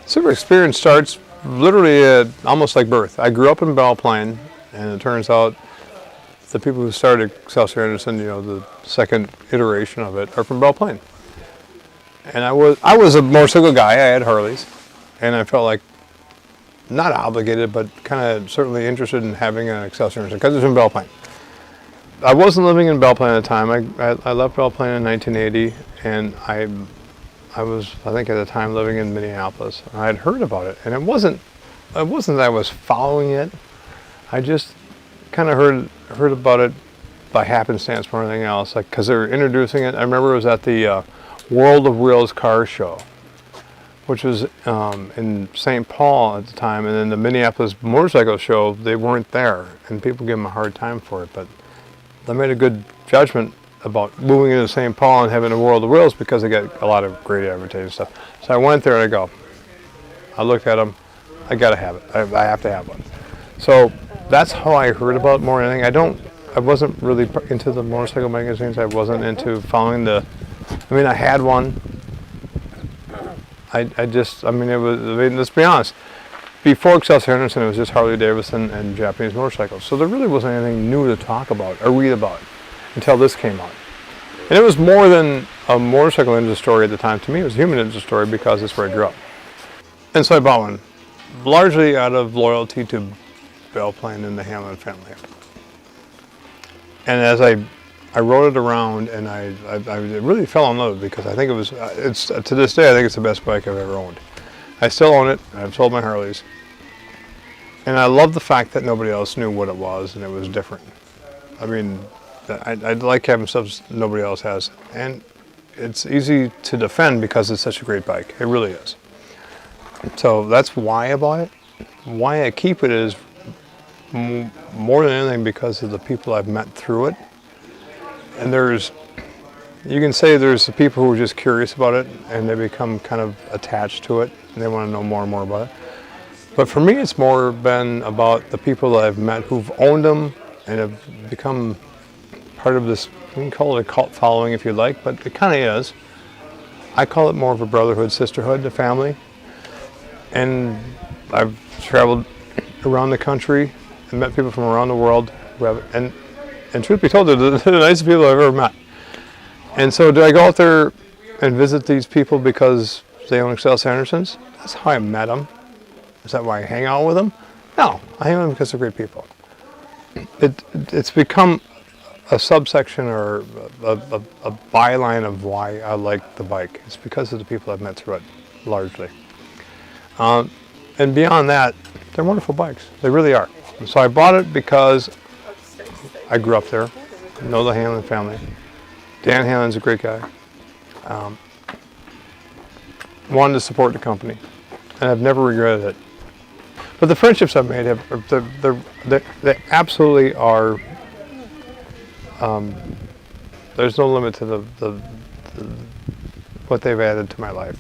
Super experience starts literally almost like birth. I grew up in Belle Plaine, and it turns out the people who started Excelsior Anderson, the second iteration of it, are from Belle Plaine. And I was a motorcycle guy. I had Harleys, and I felt like not obligated, but kind of certainly interested in having an Excelsior Anderson because it's in Belle Plaine. I wasn't living in Belle Plaine at the time. I left Belle Plaine in 1980, and I was, I think at the time, living in Minneapolis. I had heard about it, and it wasn't that I was following it. I just kind of heard about it by happenstance more than anything else, like because they were introducing it. I remember it was at the World of Wheels car show, which was in St. Paul at the time, and then the Minneapolis motorcycle show, they weren't there, and people give them a hard time for it, but they made a good judgment about moving into St. Paul and having a World of Wheels because they get a lot of great advertising stuff. So I went there and I looked at them, I gotta have it, I have to have one. So that's how I heard about it more than anything. I wasn't really into the motorcycle magazines. I wasn't into following I had one. Let's be honest. Before Excelsior Anderson, it was just Harley Davidson and Japanese motorcycles. So there really wasn't anything new to talk about or read about until this came out. And it was more than a motorcycle ninja story at the time. To me, it was a human ninja story because it's where I grew up. And so I bought one, largely out of loyalty to Belle Plaine and the Hamlin family. And as I rode it around, and I really fell in love because I think it's to this day, I think it's the best bike I've ever owned. I still own it. I've sold my Harleys. And I love the fact that nobody else knew what it was and it was different. I mean, I'd like having stuff nobody else has. And it's easy to defend because it's such a great bike. It really is. So that's why I bought it. Why I keep it is more than anything because of the people I've met through it. And you can say there's the people who are just curious about it and they become kind of attached to it and they want to know more and more about it. But for me, it's more been about the people that I've met who've owned them and have become part of this, you can call it a cult following if you like, but it kind of is. I call it more of a brotherhood, sisterhood, a family. And I've traveled around the country and met people from around the world who have, and truth be told, they're the nicest people I've ever met. And so do I go out there and visit these people because they own Excelsior Andersons? That's how I met them. Is that why I hang out with them? No, I hang out with them because they're great people. It's become a subsection or a byline of why I like the bike. It's because of the people I've met through it, largely. And beyond that, they're wonderful bikes. They really are. So I bought it because I grew up there, know the Hamlin family. Dan Hamlin's a great guy. Wanted to support the company, and I've never regretted it. But the friendships I've made they absolutely are. There's no limit to what they've added to my life.